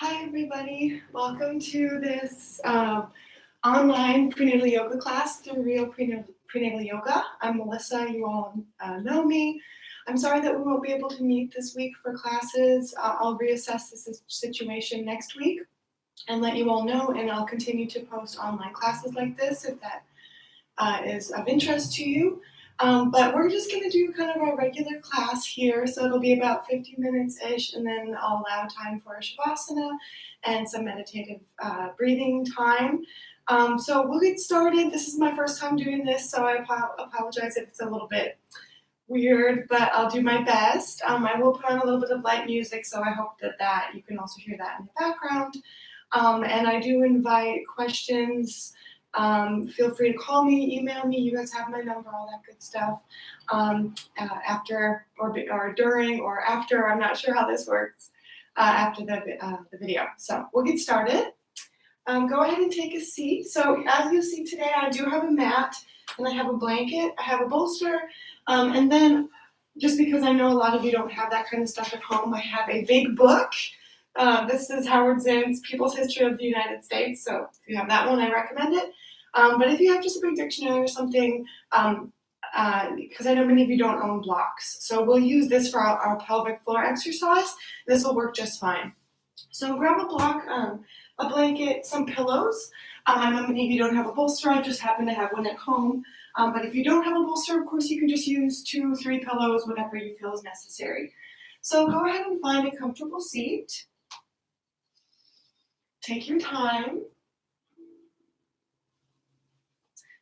Hi everybody, welcome to this online prenatal yoga class through Real Prenatal Yoga. I'm Melissa, you all know me. I'm sorry that we won't be able to meet this week for classes. I'll reassess this situation next week and let you all know, and I'll continue to post online classes like this if that is of interest to you. But we're just going to do kind of our regular class here, so it'll be about 50 minutes-ish, and then I'll allow time for a Shavasana and some meditative breathing time. So we'll get started. This is my first time doing this, so I apologize if it's a little bit weird, but I'll do my best. I will put on a little bit of light music, so I hope that you can also hear that in the background. And I do invite questions. Feel free to call me, email me. You guys have my number, all that good stuff. After or during or after, I'm not sure how this works, after the video. So we'll get started. Go ahead and take a seat. So as you'll see today, I do have a mat and I have a blanket. I have a bolster. And then just because I know a lot of you don't have that kind of stuff at home, I have a big book. This is Howard Zinn's People's History of the United States. So if you have that one, I recommend it. But if you have just a big dictionary or something, because I know many of you don't own blocks. So we'll use this for our pelvic floor exercise. This will work just fine. So grab a block, a blanket, some pillows. I know many of you don't have a bolster. I just happen to have one at home. But if you don't have a bolster, of course, you can just use 2 or 3 pillows, whatever you feel is necessary. So go ahead and find a comfortable seat. Take your time.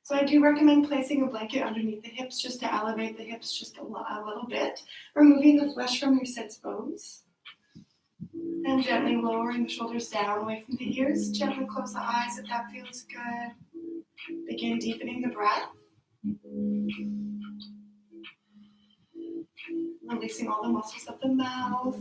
So I do recommend placing a blanket underneath the hips just to elevate the hips just a little bit, removing the flesh from your sits bones. And gently lowering the shoulders down away from the ears. Gently close the eyes if that feels good. Begin deepening the breath. Releasing all the muscles of the mouth.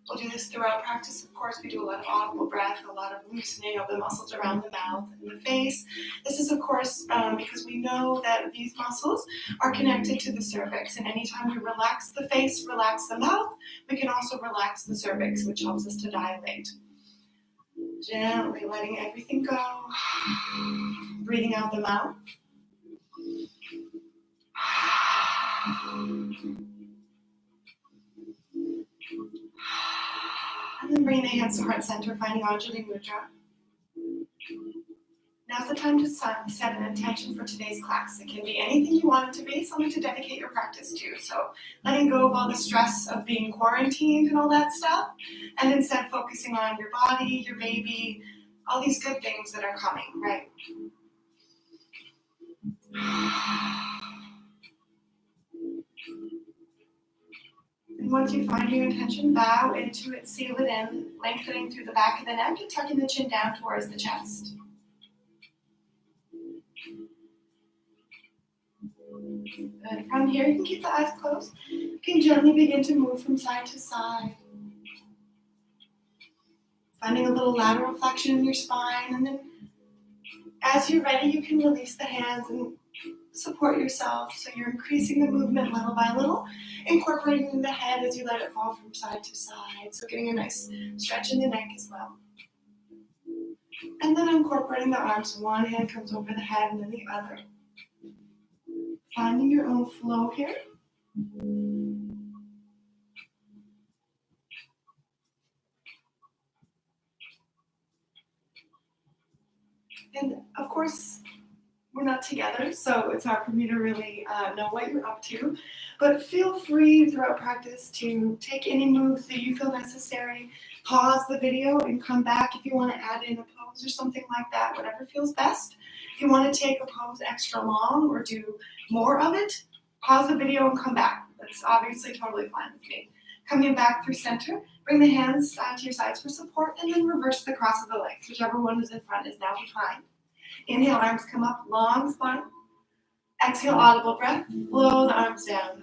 We'll do this throughout practice. Of course, we do a lot of audible breath, a lot of loosening of the muscles around the mouth and the face. This is, of course, because we know that these muscles are connected to the cervix. And anytime we relax the face, relax the mouth, we can also relax the cervix, which helps us to dilate. Gently letting everything go. Breathing out the mouth. And then bring the hands to heart center, finding Anjali Mudra. Now's the time to set an intention for today's class. It can be anything you want it to be, something to dedicate your practice to. So letting go of all the stress of being quarantined and all that stuff, and instead focusing on your body, your baby, all these good things that are coming, right? And once you find your intention, bow into it, seal it in, lengthening through the back of the neck and tucking the chin down towards the chest. Good. From here, you can keep the eyes closed. You can gently begin to move from side to side. Finding a little lateral flexion in your spine, and then as you're ready, you can release the hands and support yourself. So you're increasing the movement little by little, incorporating the head as you let it fall from side to side. So getting a nice stretch in the neck as well. And then incorporating the arms. One hand comes over the head and then the other. Finding your own flow here. And of course, we're not together, so it's hard for me to really know what you're up to. But feel free throughout practice to take any moves that you feel necessary. Pause the video and come back if you want to add in a pose or something like that, whatever feels best. If you want to take a pose extra long or do more of it, pause the video and come back. That's obviously totally fine with me. Coming back through center, bring the hands to your sides for support, and then reverse the cross of the legs. Whichever one is in front is now behind. Inhale, arms come up, long spine. Exhale, audible breath. Flow the arms down.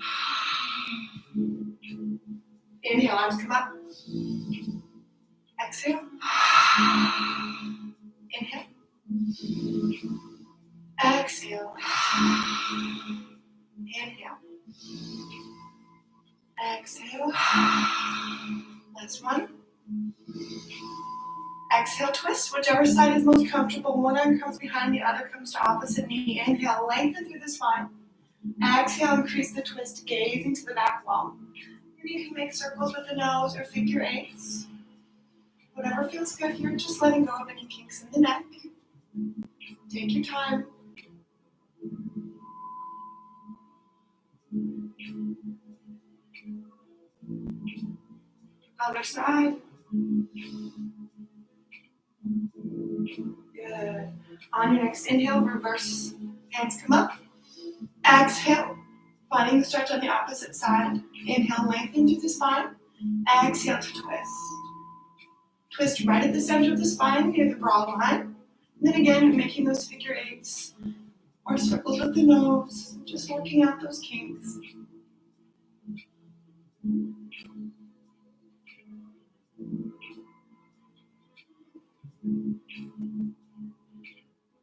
Inhale, arms come up. Exhale. Inhale. Exhale. Inhale. Exhale. Last one. Exhale, twist, whichever side is most comfortable. One arm comes behind, the other comes to opposite knee. Inhale, lengthen through the spine. Exhale, increase the twist, gaze into the back wall. And you can make circles with the nose or figure eights. Whatever feels good here, just letting go of any kinks in the neck. Take your time. Other side. Good. On your next inhale, reverse. Hands come up. Exhale. Finding the stretch on the opposite side. Inhale, lengthen through the spine. Exhale to twist. Twist right at the center of the spine near the brow line. And then again, making those figure eights or circles with the nose. Just working out those kinks.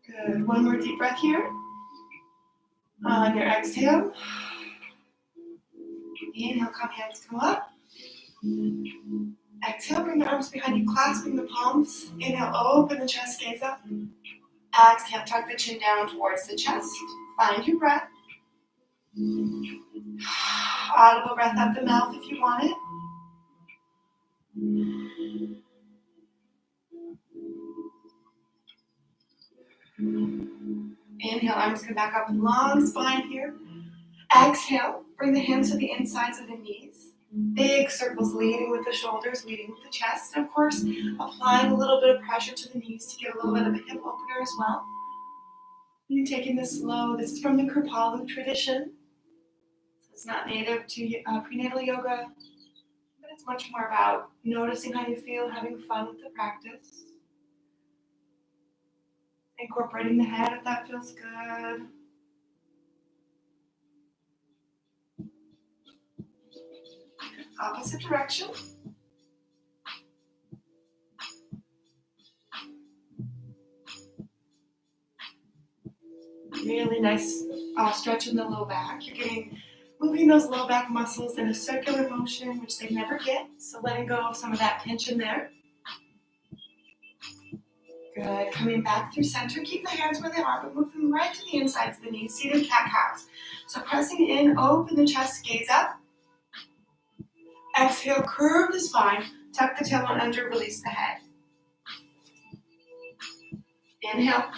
Good. One more deep breath here. On your exhale. Inhale, hands come up. Exhale, bring the arms behind you, clasping the palms. Inhale, open the chest, gaze up. Exhale, tuck the chin down towards the chest. Find your breath. Audible breath out the mouth if you want it. Inhale, arms come back up with long spine here. Exhale, bring the hands to the insides of the knees. Big circles leading with the shoulders, leading with the chest. And of course, applying a little bit of pressure to the knees to get a little bit of a hip opener as well. You're taking this slow. This is from the Kripalu tradition. So it's not native to prenatal yoga, but it's much more about noticing how you feel, having fun with the practice. Incorporating the head if that feels good. Opposite direction. Really nice stretch in the low back. You're moving those low back muscles in a circular motion, which they never get. So letting go of some of that tension there. Good. Coming back through center. Keep the hands where they are, but move them right to the insides of the knees. Seated cat-cows. So pressing in, open the chest, gaze up. Exhale, curve the spine. Tuck the tailbone under, release the head. Inhale.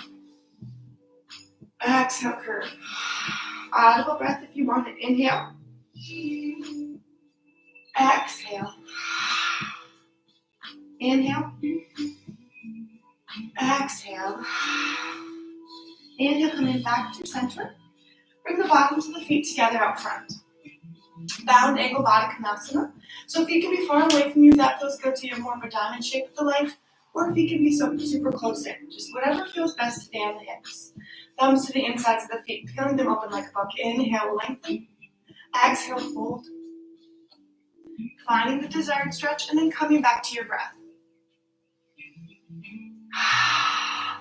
Exhale, curve. Audible breath if you want it. Inhale. Exhale. Inhale. Exhale. Inhale, coming back to center. Bring the bottoms of the feet together out front. Bound angle Baddha Konasana. So feet can be far away from you if that feels good to you, more of a diamond shape with the legs, or feet can be super close in. Just whatever feels best today on the hips. Thumbs to the insides of the feet, peeling them open like a book. Inhale, lengthen. Exhale, fold. Finding the desired stretch, and then coming back to your breath.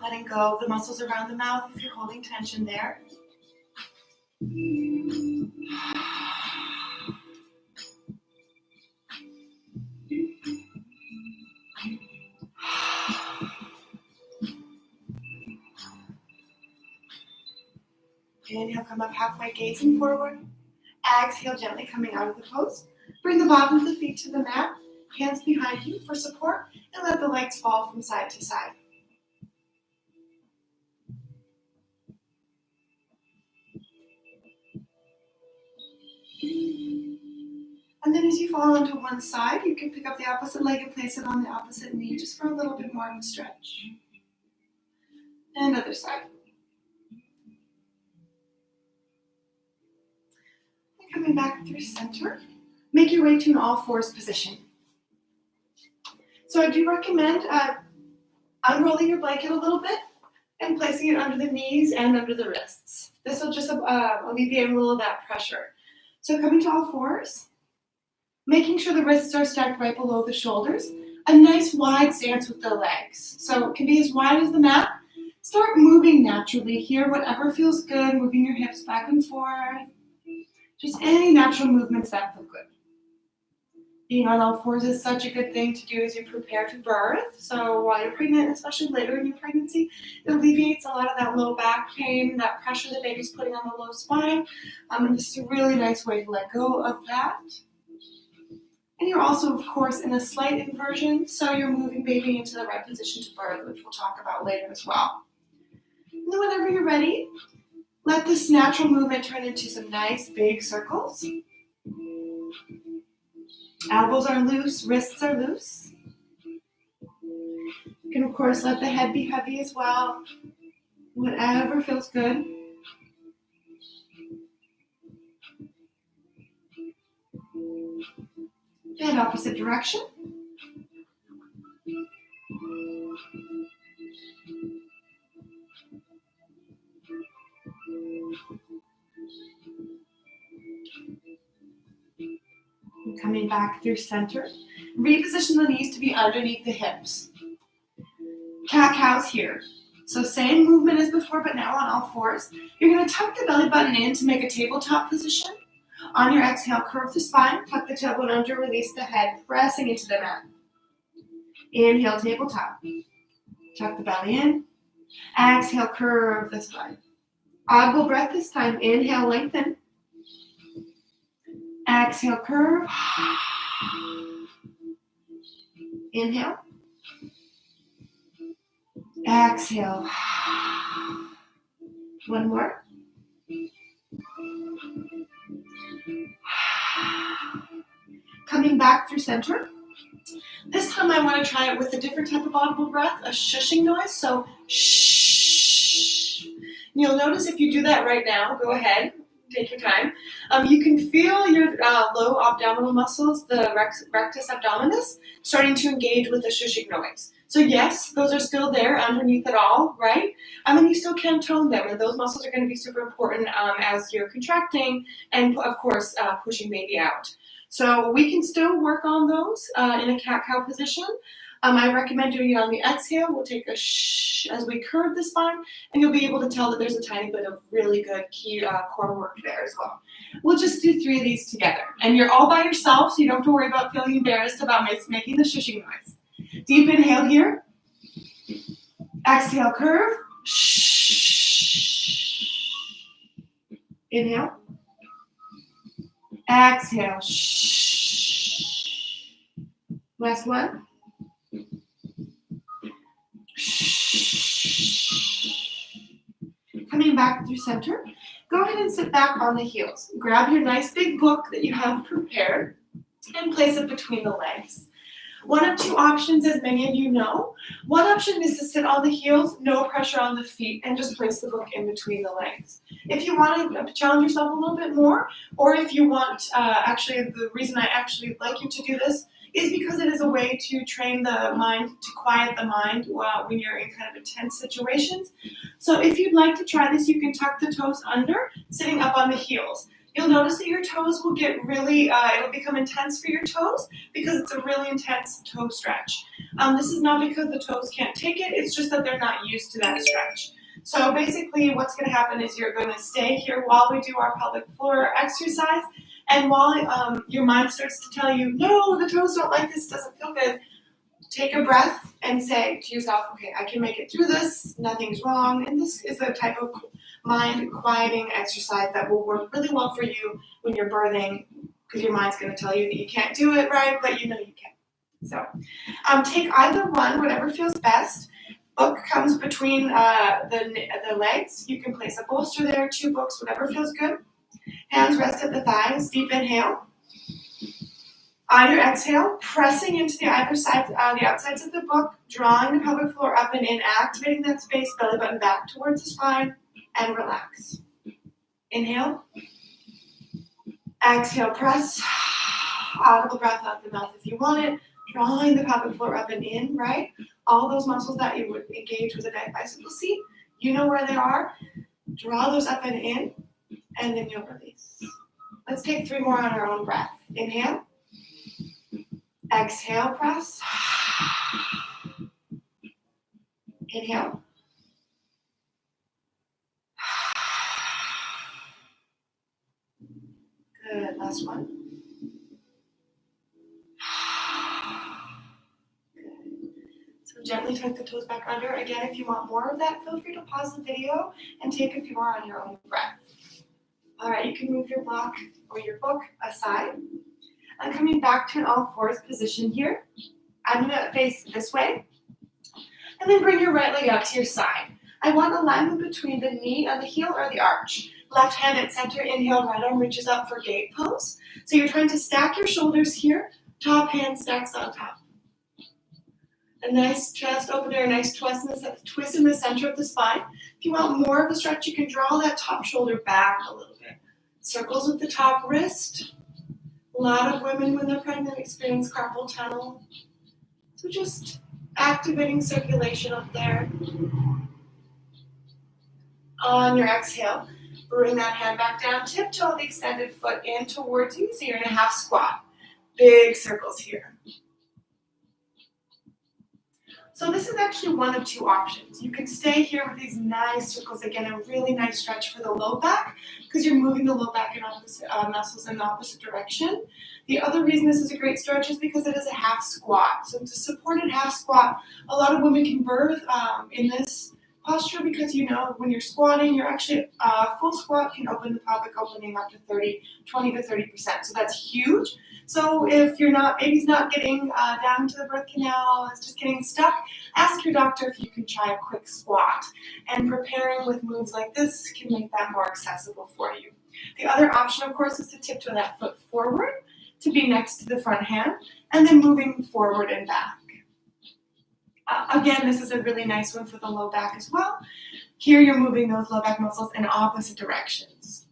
Letting go of the muscles around the mouth if you're holding tension there. Inhale, come up halfway, gazing forward. Exhale, gently coming out of the pose. Bring the bottom of the feet to the mat, hands behind you for support, and let the legs fall from side to side. And then as you fall onto one side, you can pick up the opposite leg and place it on the opposite knee just for a little bit more of a stretch. And other side. And coming back through center, make your way to an all fours position. So I do recommend unrolling your blanket a little bit and placing it under the knees and under the wrists. This will just alleviate a little of that pressure. So coming to all fours, making sure the wrists are stacked right below the shoulders. A nice wide stance with the legs. So it can be as wide as the mat. Start moving naturally here, whatever feels good, moving your hips back and forth. Just any natural movements that feel good. Being on all fours is such a good thing to do as you prepare to birth. So while you're pregnant, especially later in your pregnancy, it alleviates a lot of that low back pain, that pressure the baby's putting on the low spine. And this is a really nice way to let go of that. And you're also, of course, in a slight inversion, so you're moving baby into the right position to birth, which we'll talk about later as well. And then whenever you're ready, let this natural movement turn into some nice big circles. Elbows are loose, wrists are loose. You can, of course, let the head be heavy as well. Whatever feels good. And opposite direction. And coming back through center. Reposition the knees to be underneath the hips. Cat-cows here. So same movement as before, but now on all fours. You're going to tuck the belly button in to make a tabletop position. On your exhale, curve the spine, tuck the tailbone under, release the head, pressing into the mat. Inhale, tabletop. Tuck the belly in. Exhale, curve the spine. Audible breath this time. Inhale, lengthen. Exhale, curve. Inhale. Exhale. One more. Coming back through center. This time I want to try it with a different type of audible breath, a shushing noise. So shh. You'll notice if you do that right now, go ahead, take your time. You can feel your low abdominal muscles, the rectus abdominis, starting to engage with the shushing noise. So yes, those are still there underneath it all, right? And you still can tone them, and those muscles are going to be super important as you're contracting and, of course, pushing baby out. So we can still work on those in a cat-cow position. I recommend doing it on the exhale. We'll take a shh as we curve the spine, and you'll be able to tell that there's a tiny bit of really good key core work there as well. We'll just do 3 of these together. And you're all by yourself, so you don't have to worry about feeling embarrassed about making the shushing noise. Deep inhale here. Exhale, curve. Shh. Inhale. Exhale. Shh. Last one. Coming back through center. Go ahead and sit back on the heels. Grab your nice big book that you have prepared and place it between the legs. One of 2 options, as many of you know. One option is to sit on the heels, no pressure on the feet, and just place the book in between the legs. If you want to challenge yourself a little bit more, or if you want, actually, the reason I actually like you to do this is because it is a way to train the mind, to quiet the mind when you're in kind of intense situations. So if you'd like to try this, you can tuck the toes under, sitting up on the heels. You'll notice that your toes will get really, it'll become intense for your toes because it's a really intense toe stretch. This is not because the toes can't take it, it's just that they're not used to that stretch. So basically what's going to happen is you're going to stay here while we do our pelvic floor exercise, and while your mind starts to tell you, no, the toes don't like this, doesn't feel good, take a breath and say to yourself, okay, I can make it through this, nothing's wrong, and this is the type of mind quieting exercise that will work really well for you when you're birthing, because your mind's going to tell you that you can't do it right, but you know you can. So take either one, whatever feels best. Book comes between the legs. You can place a bolster there, 2 books, whatever feels good. Hands rest at the thighs. Deep inhale. On your exhale, pressing into the outsides of the book, drawing the pelvic floor up and in, activating that space, belly button back towards the spine, and relax. Inhale. Exhale, press. Audible breath out the mouth if you want it. Drawing the pelvic floor up and in, right? All those muscles that you would engage with a bicycle seat, you know where they are. Draw those up and in, and then you'll release. Let's take 3 more on our own breath. Inhale. Exhale, press. Inhale. Good, last one. Gently tuck the toes back under. Again, if you want more of that, feel free to pause the video and take a few more on your own breath. All right, you can move your block or your book aside. I'm coming back to an all fours position here. I'm gonna face this way. And then bring your right leg out to your side. I want alignment between the knee and the heel or the arch. Left hand at center, inhale, right arm reaches up for gate pose. So you're trying to stack your shoulders here, top hand stacks on top. A nice chest opener, a nice twist in the center of the spine. If you want more of a stretch, you can draw that top shoulder back a little bit. Circles with the top wrist. A lot of women, when they're pregnant, experience carpal tunnel. So just activating circulation up there. On your exhale, bring that hand back down, tiptoe the extended foot in towards you, so you're in a half squat. Big circles here. So this is actually one of two options. You can stay here with these nice circles, again, a really nice stretch for the low back, because you're moving the low back and opposite muscles in the opposite direction. The other reason this is a great stretch is because it is a half squat. So it's a supported half squat. A lot of women can birth in this posture because, you know, when you're squatting, you're actually, full squat can open the pelvic opening up to 20 to 30%. So that's huge. So if baby's not getting down to the birth canal, it's just getting stuck, ask your doctor if you can try a quick squat. And preparing with moves like this can make that more accessible for you. The other option, of course, is to tiptoe that foot forward to be next to the front hand, and then moving forward and back. Again, this is a really nice one for the low back as well. Here you're moving those low back muscles in opposite directions.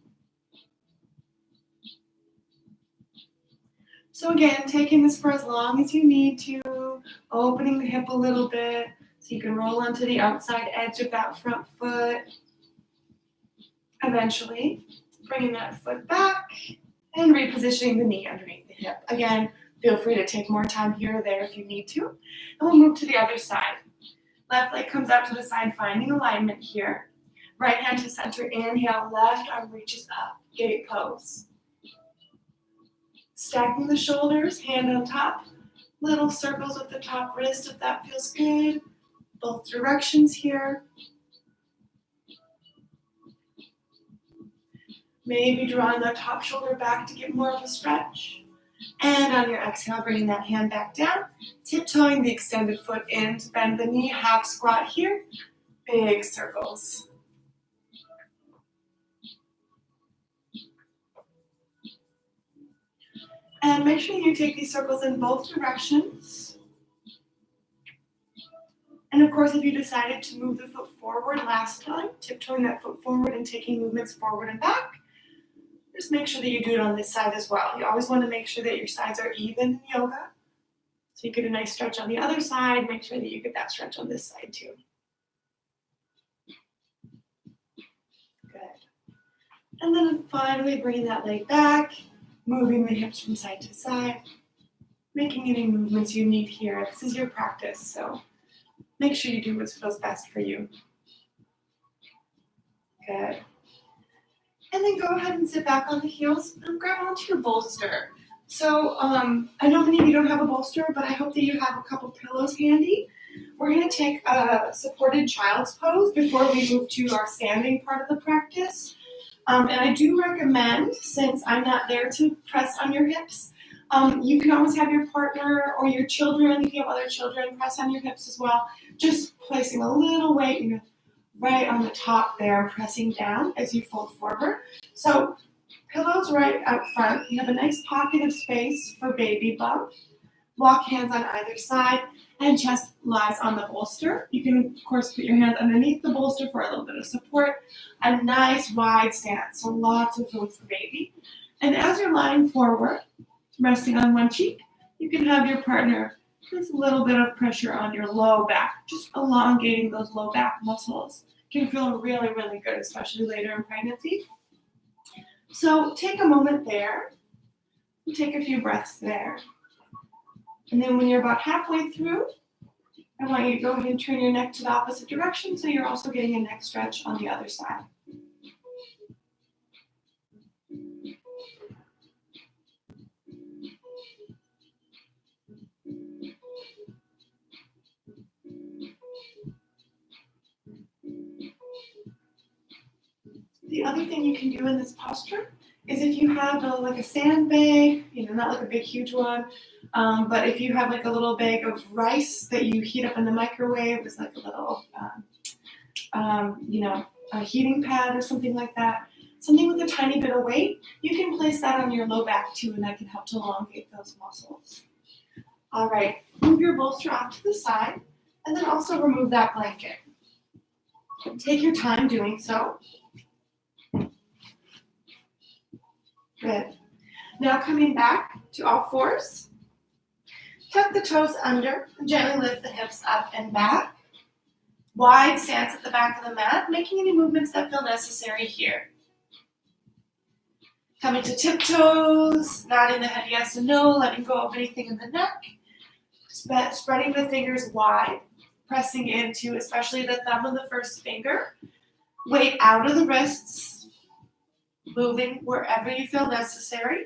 So again, taking this for as long as you need to, opening the hip a little bit so you can roll onto the outside edge of that front foot. Eventually, bringing that foot back and repositioning the knee underneath the hip. Again, feel free to take more time here or there if you need to. And we'll move to the other side. Left leg comes out to the side, finding alignment here. Right hand to center, inhale, left arm reaches up, gate pose. Stacking the shoulders, hand on top. Little circles with the top wrist if that feels good. Both directions here. Maybe drawing that top shoulder back to get more of a stretch. And on your exhale, bringing that hand back down, tiptoeing the extended foot in to bend the knee, half squat here, big circles. And make sure you take these circles in both directions. And of course, if you decided to move the foot forward last time, tiptoeing that foot forward and taking movements forward and back, just make sure that you do it on this side as well. You always want to make sure that your sides are even in yoga. So you get a nice stretch on the other side. Make sure that you get that stretch on this side too. Good. And then finally bringing that leg back, moving the hips from side to side, making any movements you need here. This is your practice, so make sure you do what feels best for you. Good. And then go ahead and sit back on the heels and grab onto your bolster. So I know many of you don't have a bolster, but I hope that you have a couple pillows handy. We're going to take a supported child's pose before we move to our standing part of the practice. And I do recommend, since I'm not there to press on your hips, you can always have your partner or your children, if you have other children, press on your hips as well. Just placing a little weight right on the top there, pressing down as you fold forward. So pillows right out front. You have a nice pocket of space for baby bump. Walk hands on either side, and chest lies on the bolster. You can, of course, put your hands underneath the bolster for a little bit of support. A nice wide stance, so lots of room for baby. And as you're lying forward, resting on one cheek, you can have your partner just a little bit of pressure on your low back, just elongating those low back muscles. Can feel really, really good, especially later in pregnancy. So take a moment there, and take a few breaths there. And then when you're about halfway through, I want you to go ahead and turn your neck to the opposite direction so you're also getting a neck stretch on the other side. The other thing you can do in this posture is if you have like a sandbag, not like a big huge one, but if you have like a little bag of rice that you heat up in the microwave, it's like a little, a heating pad or something like that, something with a tiny bit of weight, you can place that on your low back too, and that can help to elongate those muscles. All right, move your bolster off to the side, and then also remove that blanket. Take your time doing so. Good. Now coming back to all fours. Tuck the toes under and gently lift the hips up and back. Wide stance at the back of the mat, making any movements that feel necessary here. Coming to tiptoes, nodding the head yes and no, letting go of anything in the neck. Spreading the fingers wide, pressing into especially the thumb and the first finger. Weight out of the wrists, moving wherever you feel necessary.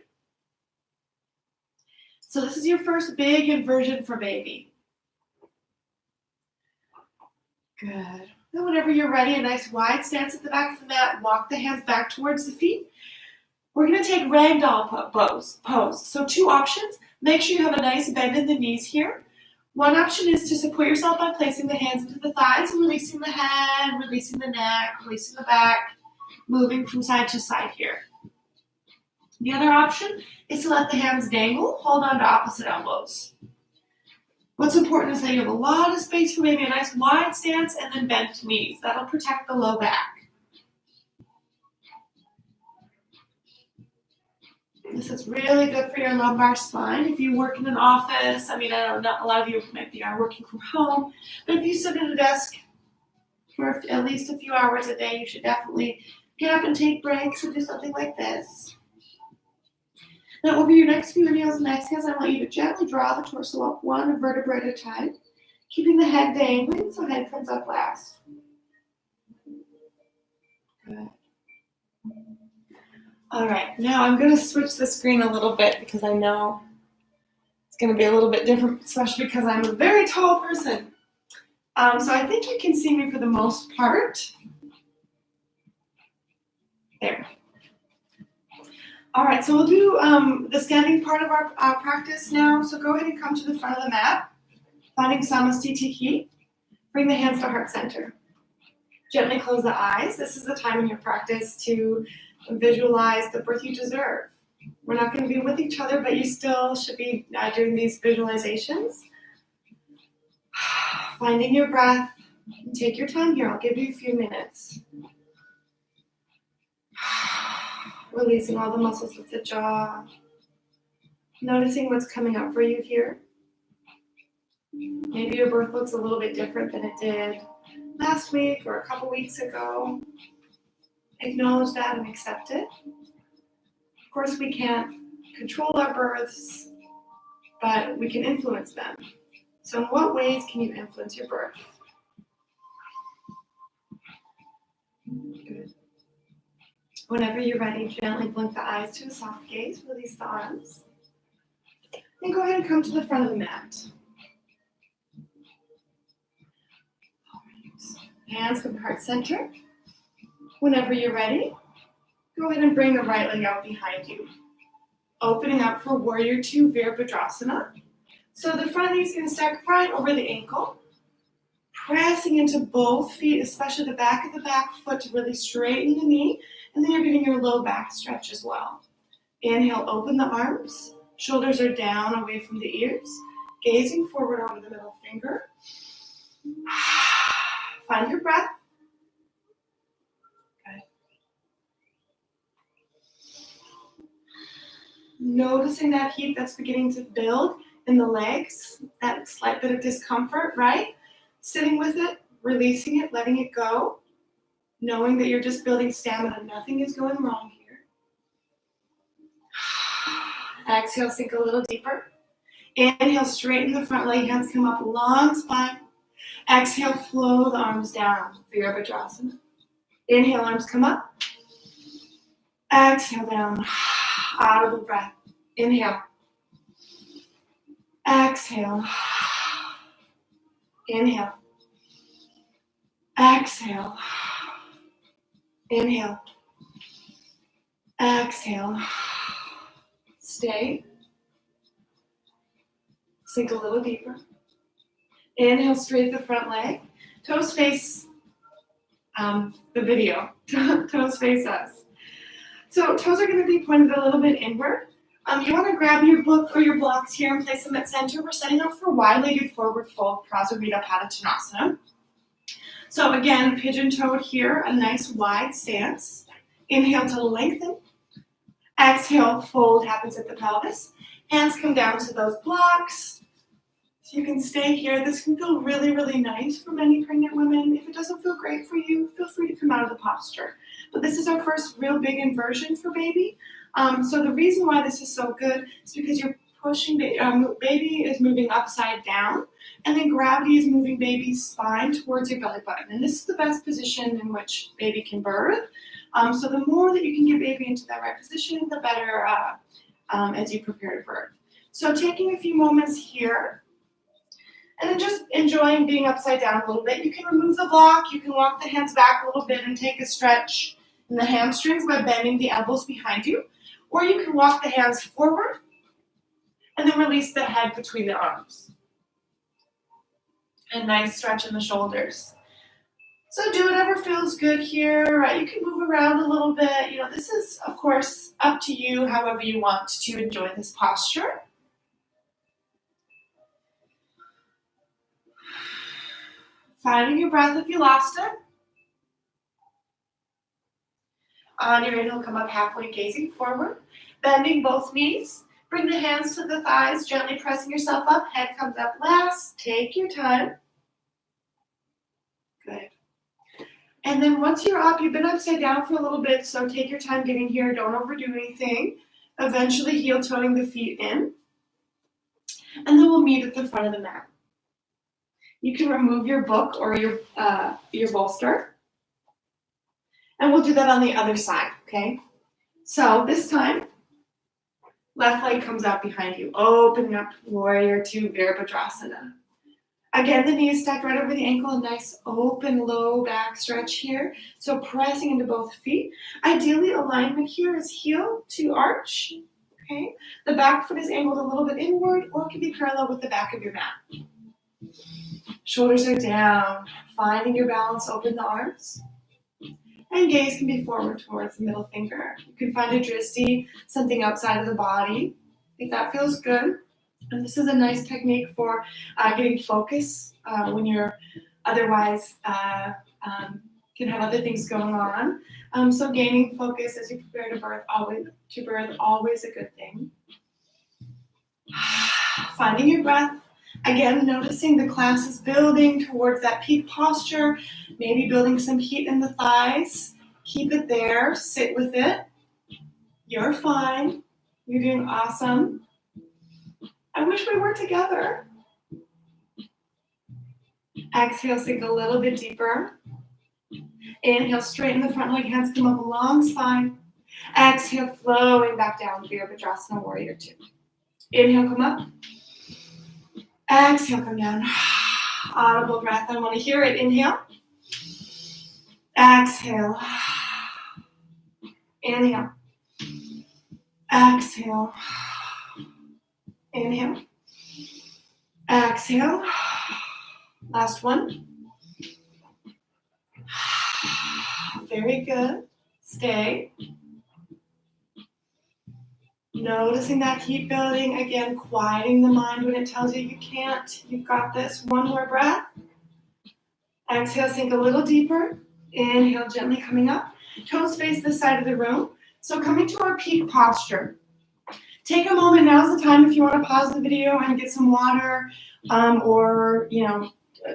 So this is your first big inversion for baby. Good. And whenever you're ready, a nice wide stance at the back of the mat, walk the hands back towards the feet. We're going to take ragdoll pose. So two options. Make sure you have a nice bend in the knees here. One option is to support yourself by placing the hands into the thighs, releasing the head, releasing the neck, releasing the back, moving from side to side here. The other option is to let the hands dangle, hold on to opposite elbows. What's important is that you have a lot of space for maybe a nice wide stance and then bent knees. That'll protect the low back. This is really good for your lumbar spine. If you work in an office, I know not a lot of you maybe are working from home, but if you sit at a desk for at least a few hours a day, you should definitely get up and take breaks and do something like this. Now over your next few inhales and exhales, I want you to gently draw the torso up one vertebra at a time, keeping the head dangling so head comes up last. Good. All right, now I'm going to switch the screen a little bit because I know it's going to be a little bit different, especially because I'm a very tall person. So I think you can see me for the most part. There. All right, so we'll do the standing part of our practice now. So go ahead and come to the front of the mat, finding Samastiti. Bring the hands to heart center. Gently close the eyes. This is the time in your practice to visualize the birth you deserve. We're not going to be with each other, but you still should be doing these visualizations. Finding your breath. Take your time here. I'll give you a few minutes. Releasing all the muscles of the jaw. Noticing what's coming up for you here. Maybe your birth looks a little bit different than it did last week or a couple weeks ago. Acknowledge that and accept it. Of course, we can't control our births, but we can influence them. So in what ways can you influence your birth? Good. Whenever you're ready, gently blink the eyes to a soft gaze. Release the arms. And go ahead and come to the front of the mat. All right. Hands come to heart center. Whenever you're ready, go ahead and bring the right leg out behind you. Opening up for Warrior 2 Virabhadrasana. So the front knee is going to stack right over the ankle. Pressing into both feet, especially the back of the back foot to really straighten the knee. And then you're getting your low back stretch as well. Inhale, open the arms. Shoulders are down away from the ears. Gazing forward over the middle finger. Find your breath. Good. Noticing that heat that's beginning to build in the legs, that slight bit of discomfort, right? Sitting with it, releasing it, letting it go, knowing that you're just building stamina. Nothing is going wrong here. Exhale, sink a little deeper. Inhale, straighten the front leg, hands come up, long spine. Exhale, flow the arms down, Virabhadrasana. Inhale, arms come up. Exhale, down. Audible breath. Inhale. Exhale. Inhale. Exhale. Inhale. Exhale. Stay. Sink a little deeper. Inhale, straight the front leg. Toes face the video. Toes face us. So toes are going to be pointed a little bit inward. You want to grab your book or your blocks here and place them at center. We're setting up for wide-legged forward fold, Prasarita Padottanasana. So again, pigeon-toed here, a nice wide stance. Inhale to lengthen. Exhale, fold happens at the pelvis. Hands come down to those blocks. So you can stay here. This can feel really, really nice for many pregnant women. If it doesn't feel great for you, feel free to come out of the posture. But this is our first real big inversion for baby. So the reason why this is so good is because you're pushing, baby is moving upside down, and then gravity is moving baby's spine towards your belly button. And this is the best position in which baby can birth. So the more that you can get baby into that right position, the better as you prepare to birth. So taking a few moments here, and then just enjoying being upside down a little bit. You can remove the block, you can walk the hands back a little bit and take a stretch in the hamstrings by bending the elbows behind you. Or you can walk the hands forward and then release the head between the arms. A nice stretch in the shoulders. So do whatever feels good here. You can move around a little bit. You know, this is, of course, up to you, however you want to enjoy this posture. Finding your breath if you lost it. On your inhale, come up halfway, gazing forward. Bending both knees. Bring the hands to the thighs, gently pressing yourself up. Head comes up last. Take your time. Good. And then once you're up, you've been upside down for a little bit, so take your time getting here. Don't overdo anything. Eventually heel-toeing the feet in. And then we'll meet at the front of the mat. You can remove your book or your bolster. And we'll do that on the other side, okay? So this time, left leg comes out behind you. Open up, warrior two, Virabhadrasana. Again, the knee is stacked right over the ankle, a nice open low back stretch here. So pressing into both feet. Ideally, alignment here is heel to arch, okay? The back foot is angled a little bit inward, or it can be parallel with the back of your mat. Shoulders are down, finding your balance, open the arms. And gaze can be forward towards the middle finger. You can find a drishti, something outside of the body, if that feels good. And this is a nice technique for getting focus when you're otherwise can have other things going on. So gaining focus as you prepare to birth, always a good thing. Finding your breath. Again, noticing the class is building towards that peak posture, maybe building some heat in the thighs. Keep it there, sit with it. You're fine. You're doing awesome. I wish we were together. Exhale, sink a little bit deeper. Inhale, straighten the front leg, hands come up long spine. Exhale, flowing back down, Virabhadrasana, warrior two. Inhale, come up. Exhale, come down. Audible breath. I want to hear it. Inhale. Exhale. Inhale. Exhale. Inhale. Exhale. Last one. Very good. Stay. Noticing that heat building, again, quieting the mind when it tells you you can't. You've got this. One more breath. Exhale, sink a little deeper. Inhale, gently coming up. Toes face this side of the room. So coming to our peak posture. Take a moment. Now's the time if you want to pause the video and get some water or,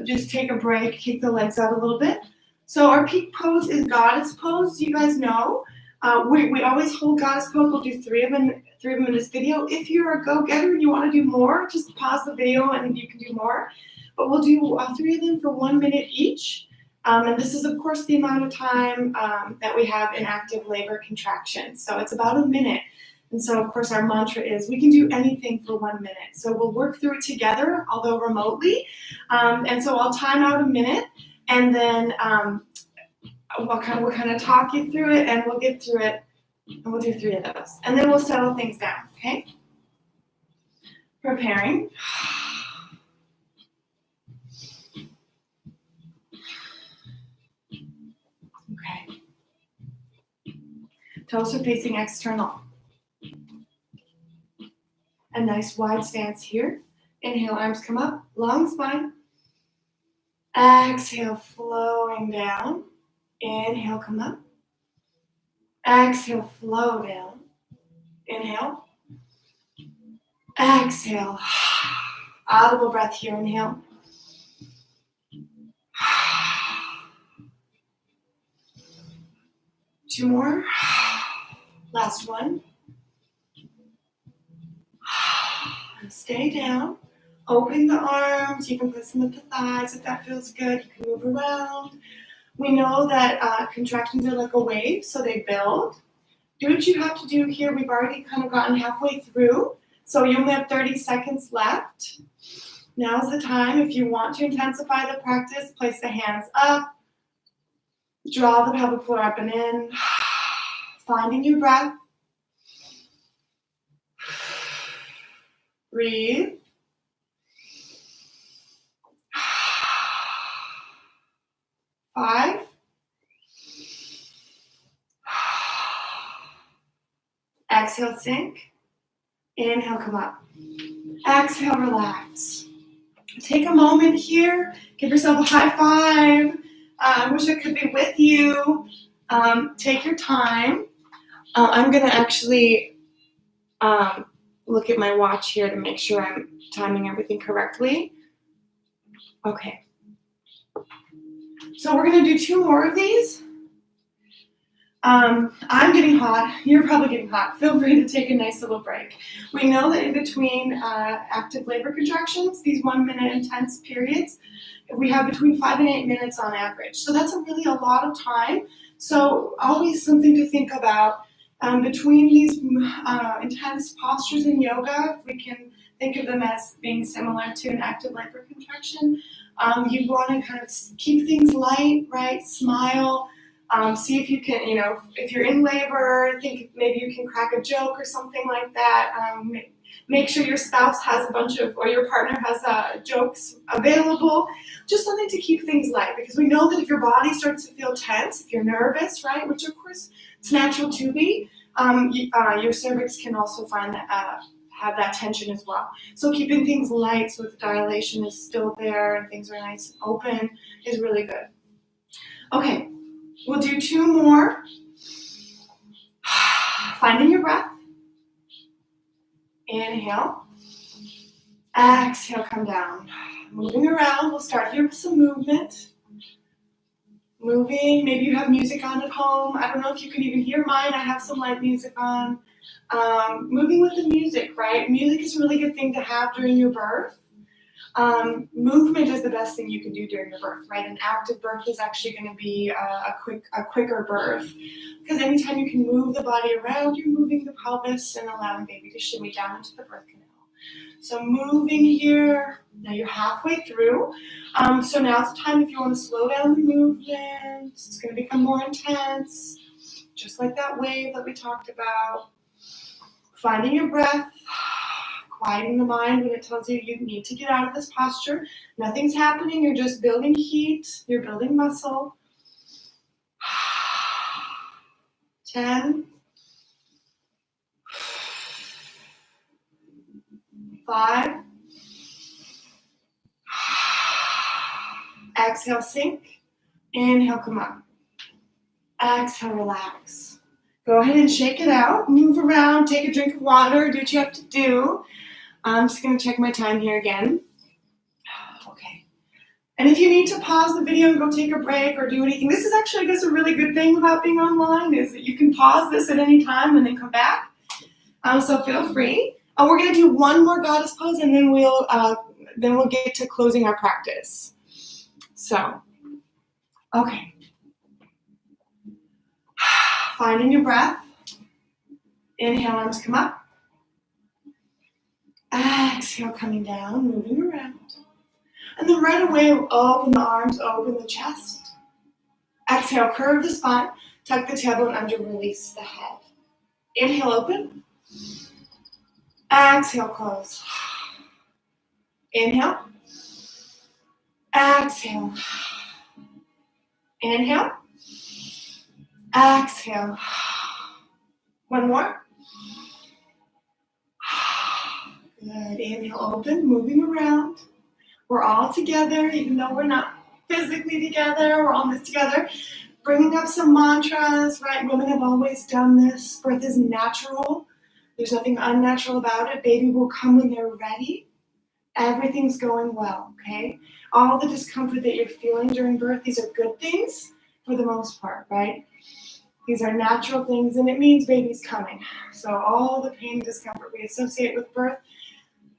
just take a break, kick the legs out a little bit. So our peak pose is goddess pose. You guys know. We always hold goddess pose. We'll do three of them in this video. If you're a go-getter and you want to do more, just pause the video and you can do more. But we'll do 3 of them for 1 minute each. And this is, of course, the amount of time that we have in active labor contraction. So it's about a minute. And so, of course, our mantra is we can do anything for 1 minute. So we'll work through it together, although remotely. And so I'll time out a minute, and then we'll kind of talk you through it, and we'll get through it And we'll do 3 of those. And then we'll settle things down, okay? Preparing. Okay. Toes are facing external. A nice wide stance here. Inhale, arms come up, long spine. Exhale, flowing down. Inhale, come up. Exhale, flow down. Inhale. Exhale. Audible breath here. Inhale. 2 more. Last one. And stay down. Open the arms. You can put some at the thighs if that feels good. You can move around. We know that contractions are like a wave, so they build. Do what you have to do here. We've already kind of gotten halfway through, so you only have 30 seconds left. Now's the time. If you want to intensify the practice, place the hands up. Draw the pelvic floor up and in. Finding your breath. Breathe. Five. Exhale, sink. Inhale, come up. Exhale, relax. Take a moment here. Give yourself a high five. I wish I could be with you. Take your time. I'm going to actually look at my watch here to make sure I'm timing everything correctly. Okay. So we're going to do 2 more of these. I'm getting hot. You're probably getting hot. Feel free to take a nice little break. We know that in between active labor contractions, these 1-minute intense periods, we have between 5 and 8 minutes on average. So that's really a lot of time. So always something to think about. Between these intense postures in yoga, we can think of them as being similar to an active labor contraction. You want to kind of keep things light, right? Smile. See if you can, if you're in labor, think maybe you can crack a joke or something like that. Make sure your spouse has or your partner has jokes available. Just something to keep things light, because we know that if your body starts to feel tense, if you're nervous, right, which of course it's natural to be, your cervix can also have that tension as well. So keeping things light so the dilation is still there and things are nice and open is really good. Okay. We'll do 2 more. Finding your breath. Inhale. Exhale, come down. Moving around. We'll start here with some movement. Moving. Maybe you have music on at home. I don't know if you can even hear mine. I have some light music on. Moving with the music, right? Music is a really good thing to have during your birth. Movement is the best thing you can do during your birth, right? An active birth is actually going to be a quicker birth, because anytime you can move the body around, you're moving the pelvis and allowing baby to shimmy down into the birth canal. So moving here. Now you're halfway through. So now's the time if you want to slow down the movement. It's going to become more intense, just like that wave that we talked about. Finding your breath. Quieting the mind when it tells you you need to get out of this posture. Nothing's happening. You're just building heat. You're building muscle. 10. 5. Exhale, sink. Inhale, come up. Exhale, relax. Go ahead and shake it out. Move around. Take a drink of water. Do what you have to do. I'm just going to check my time here again. Okay. And if you need to pause the video and go take a break or do anything, this is actually, I guess, a really good thing about being online is that you can pause this at any time and then come back. So feel free. We're going to do 1 more goddess pose, and then we'll get to closing our practice. So, okay. Finding your breath. Inhale, arms come up. Exhale, coming down, moving around. And then right away, open the arms, open the chest. Exhale, curve the spine, tuck the tailbone under, release the head. Inhale, open. Exhale, close. Inhale. Exhale. Inhale. Exhale. One more. Good. Inhale, open, moving around. We're all together, even though we're not physically together. We're all in this together. Bringing up some mantras, right? Women have always done this. Birth is natural. There's nothing unnatural about it. Baby will come when they're ready. Everything's going well, okay? All the discomfort that you're feeling during birth, these are good things for the most part, right? These are natural things, and it means baby's coming. So all the pain and discomfort we associate with birth,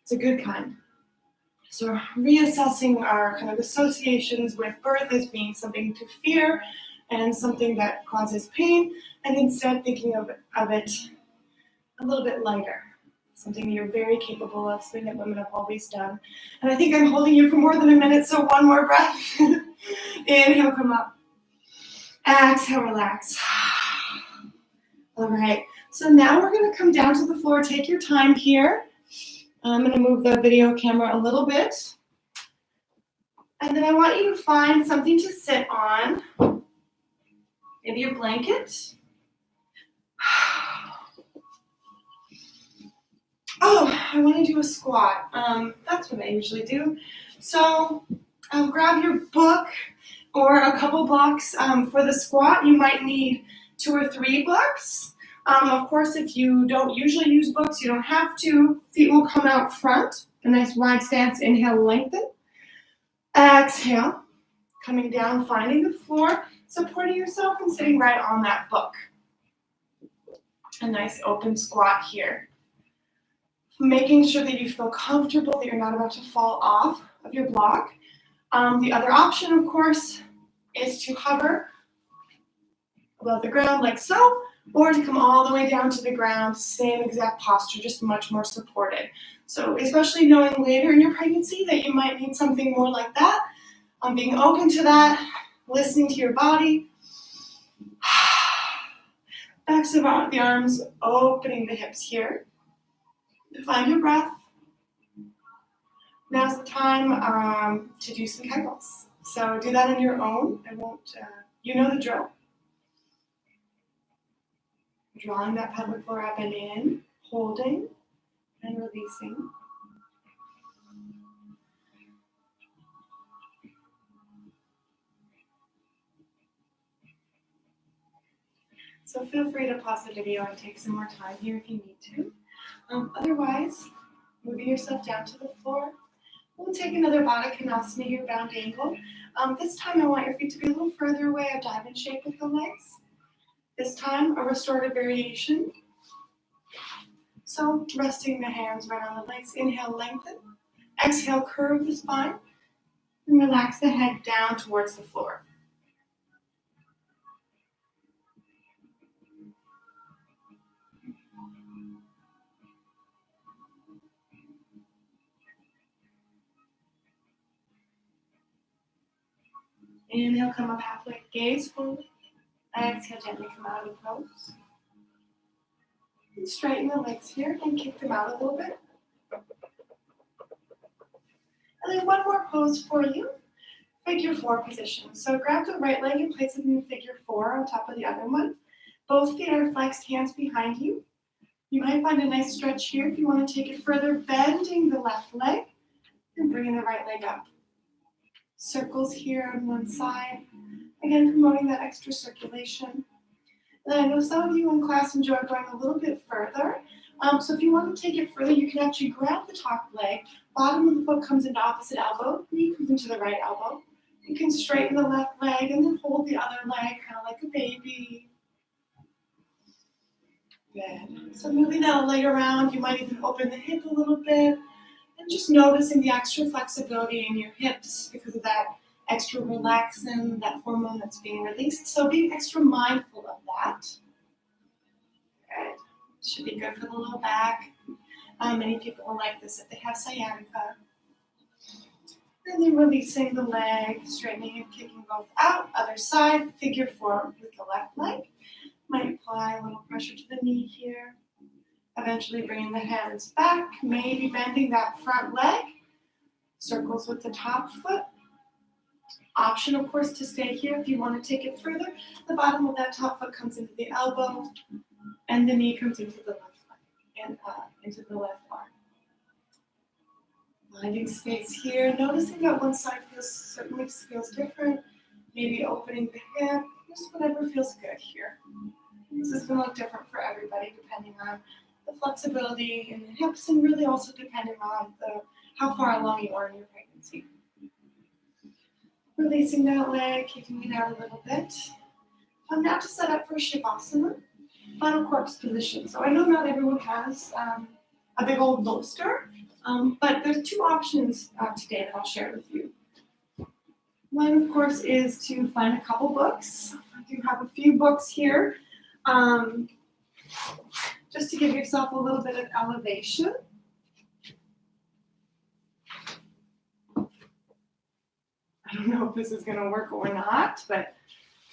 it's a good kind. So reassessing our kind of associations with birth as being something to fear and something that causes pain, and instead thinking of it a little bit lighter. Something that you're very capable of, something that women have always done. And I think I'm holding you for more than a minute, so one more breath. Inhale, come up. Exhale, relax. All right, so now we're gonna come down to the floor. Take your time here. I'm gonna move the video camera a little bit. And then I want you to find something to sit on. Maybe a blanket. Oh, I want to do a squat. That's what I usually do. So grab your book or a couple blocks for the squat. You might need 2 or 3 books. Of course, if you don't usually use books, you don't have to. Feet will come out front. A nice wide stance. Inhale, lengthen. Exhale. Coming down, finding the floor, supporting yourself and sitting right on that book. A nice open squat here. Making sure that you feel comfortable, that you're not about to fall off of your block. The other option, of course, is to hover above the ground like so, or to come all the way down to the ground, same exact posture, just much more supported. So especially knowing later in your pregnancy that you might need something more like that, being open to that, listening to your body. Backs of the arms, opening the hips here. Find your breath. Now's the time to do some kegels. So do that on your own. I won't, you know the drill. Drawing that pelvic floor up and in, holding and releasing. So feel free to pause the video and take some more time here if you need to. Otherwise, moving yourself down to the floor. We'll take another Baddha Konasana here, bound angle. This time I want your feet to be a little further away, a diamond shape with the legs. This time, a restorative variation. So resting the hands right on the legs. Inhale, lengthen. Exhale, curve the spine. And relax the head down towards the floor. Inhale, come up halfway, gaze forward. Exhale, gently come out of pose. And straighten the legs here and kick them out a little bit. And then one more pose for you, figure 4 position. So grab the right leg and place it in figure 4 on top of the other one. Both feet are flexed, hands behind you. You might find a nice stretch here if you want to take it further, bending the left leg and bringing the right leg up. Circles here on one side. Again, promoting that extra circulation. And I know some of you in class enjoy going a little bit further. So if you want to take it further, you can actually grab the top leg, bottom of the foot comes into opposite elbow, knee comes into the right elbow. You can straighten the left leg and then hold the other leg, kind of like a baby. Good. So moving that leg around, you might even open the hip a little bit and just noticing the extra flexibility in your hips because of that extra relaxin, that hormone that's being released. So being extra mindful of that. Good. Should be good for the low back. Many people will like this if they have sciatica. And then releasing the leg, straightening and kicking both out. Other side, figure 4 with the left leg. Might apply a little pressure to the knee here. Eventually bringing the hands back, maybe bending that front leg. Circles with the top foot. Option, of course, to stay here if you want to take it further. The bottom of that top foot comes into the elbow, and the knee comes into the left leg and into the left arm. Finding space here, noticing that one side certainly feels different. Maybe opening the hip, just whatever feels good here. This is going to look different for everybody depending on the flexibility in the hips and really also depending on how far along you are in your pregnancy. Releasing that leg, kicking it out a little bit. Now to set up for Shavasana, final corpse position. So I know not everyone has a big old bolster, but there's two options today that I'll share with you. One, of course, is to find a couple books. I do have a few books here, just to give yourself a little bit of elevation. I don't know if this is going to work or not, but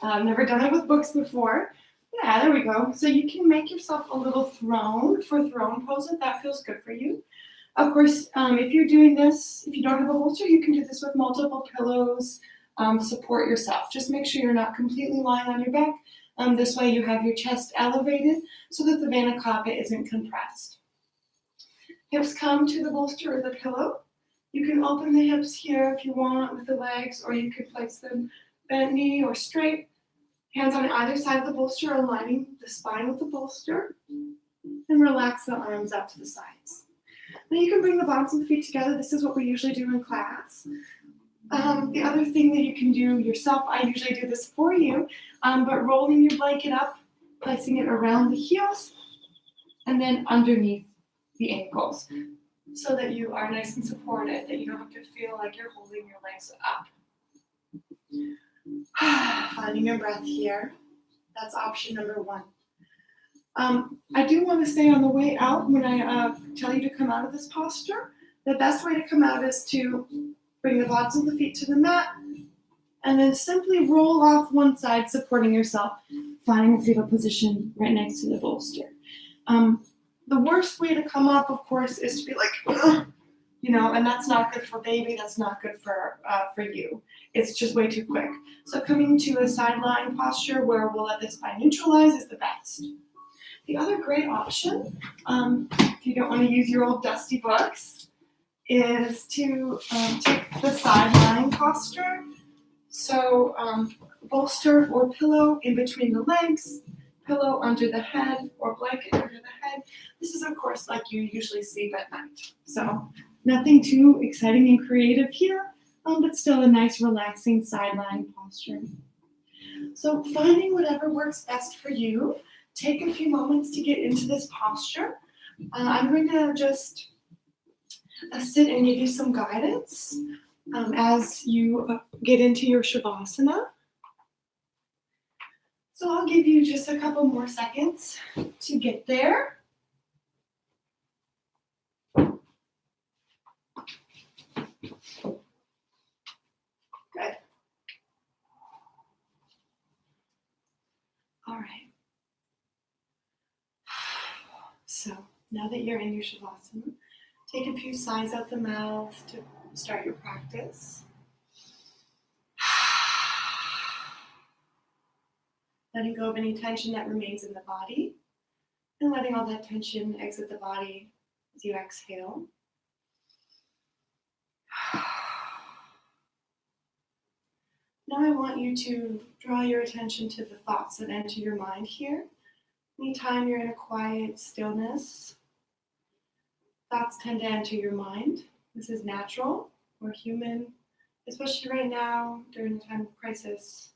I've never done it with books before. Yeah, there we go. So you can make yourself a little throne for throne pose if that feels good for you. Of course, if you're doing this, if you don't have a bolster, you can do this with multiple pillows. Support yourself. Just make sure you're not completely lying on your back. This way you have your chest elevated so that the vena cava isn't compressed. Hips come to the bolster or the pillow. You can open the hips here if you want with the legs, or you could place them bent knee or straight. Hands on either side of the bolster, aligning the spine with the bolster. And relax the arms out to the sides. Now you can bring the bottoms of the feet together. This is what we usually do in class. The other thing that you can do yourself, I usually do this for you, but rolling your blanket up, placing it around the heels, and then underneath the ankles, so that you are nice and supported, that you don't have to feel like you're holding your legs up. Finding your breath here. That's option number one. I do want to say on the way out, when I tell you to come out of this posture, the best way to come out is to bring the bottoms of the feet to the mat, and then simply roll off one side, supporting yourself, finding a fetal position right next to the bolster. The worst way to come up, of course, is to be like, and that's not good for baby. That's not good for you. It's just way too quick. So coming to a sideline posture where we'll let the spine neutralize is the best. The other great option, if you don't want to use your old dusty books, is to take the sideline posture. So bolster or pillow in between the legs, pillow under the head or blanket under the head. This is, of course, like you usually sleep at night. So nothing too exciting and creative here, but still a nice relaxing sideline posture. So finding whatever works best for you. Take a few moments to get into this posture. I'm going to just sit and give you some guidance as you get into your Shavasana. So I'll give you just a couple more seconds to get there. Good. All right. So now that you're in your Shavasana, take a few sighs out the mouth to start your practice. Letting go of any tension that remains in the body, and letting all that tension exit the body as you exhale. Now I want you to draw your attention to the thoughts that enter your mind here. Anytime you're in a quiet stillness, thoughts tend to enter your mind. This is natural. We're human, especially right now during the time of crisis.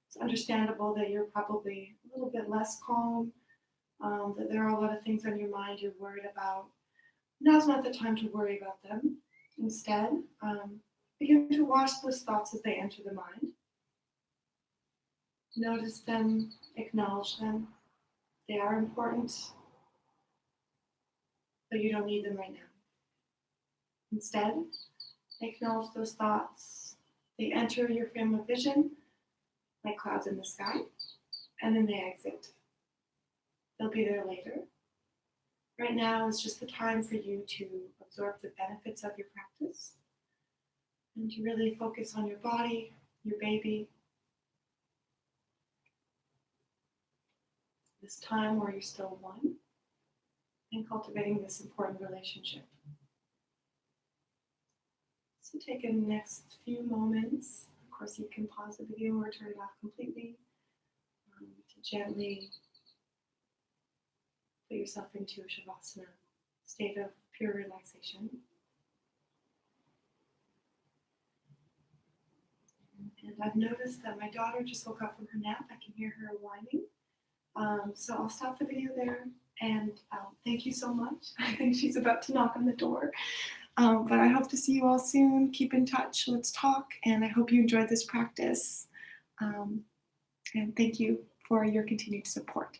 It's understandable that you're probably a little bit less calm, that there are a lot of things on your mind you're worried about. Now's not the time to worry about them. Instead, begin to watch those thoughts as they enter the mind. Notice them, acknowledge them. They are important, but you don't need them right now. Instead, acknowledge those thoughts. They enter your frame of vision like clouds in the sky, and then they exit. They'll be there later. Right now is just the time for you to absorb the benefits of your practice and to really focus on your body, your baby, this time where you're still one, and cultivating this important relationship. So take the next few moments. Of course, you can pause the video or turn it off completely to gently put yourself into a Shavasana, state of pure relaxation. And I've noticed that my daughter just woke up from her nap. I can hear her whining. So I'll stop the video there, and thank you so much. I think she's about to knock on the door. But I hope to see you all soon. Keep in touch. Let's talk. And I hope you enjoyed this practice. And thank you for your continued support.